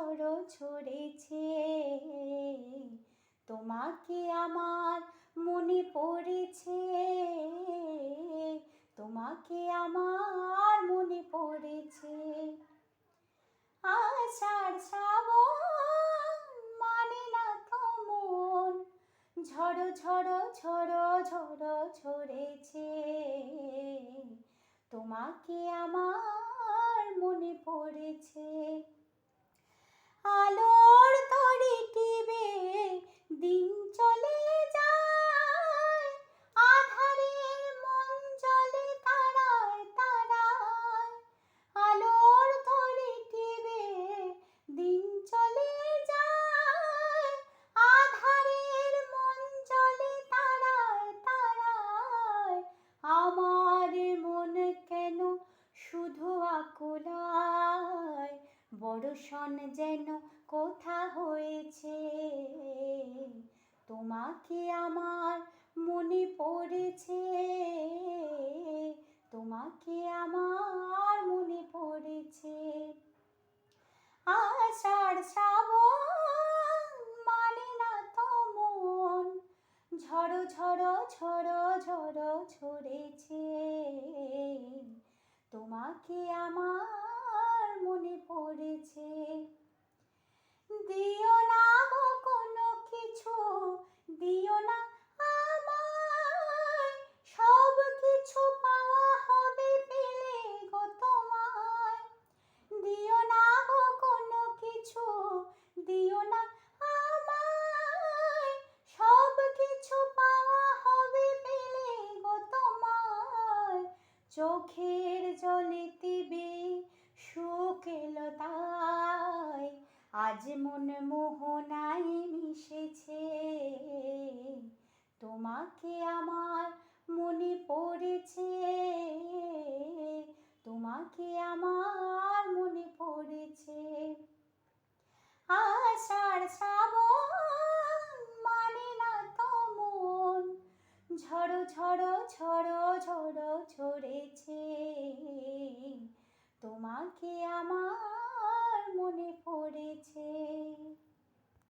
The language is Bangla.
ঝড়ো ঝরেছে, তোমাকে আমার মনে পড়েছে, তোমাকে আমার মনে পড়েছে। আষাঢ় শ্রাবণ মানে না তো মন, ঝড়ো ঝড়ো ঝড়ো ঝড়ো ঝরেছে, তোমাকে আমার মনে পড়েছে। আলোর তরি টিবে দিন চলে যায়, আধারের মন জলে তারায় তারায়। আলোর তরি টিবে দিন চলে যায়, আধারের মন জলে তারায় তারায়। আমার মন কেন শুধু আকুলায়, বর্ষণ যেন কোথা হয়েছে, তোমাকে আমার মনে পড়েছে, তোমাকে আমার মনে পড়েছে। আষাঢ় শ্রাবণ মানে না তো মন, ঝড়ো ঝড়ো ঝড়ো ঝড়ো ঝরেছে, তোমাকে আমার মনে পড়েছে। দিও না গো কোনো কিছু, দিও না আমায়, সব কিছু পাওয়া হবে পেলে গো তোমায়। দিও না গো কোনো কিছু, দিও না আমায়, সব কিছু পাওয়া হবে পেলে গো তোমায়। চোখের জলে তিবে সুখ এলো তাই, আজ মন মোহনায় মিশেছে, তোমাকে আমার মনে পড়েছে, তোমাকে আমার মনে পড়েছে।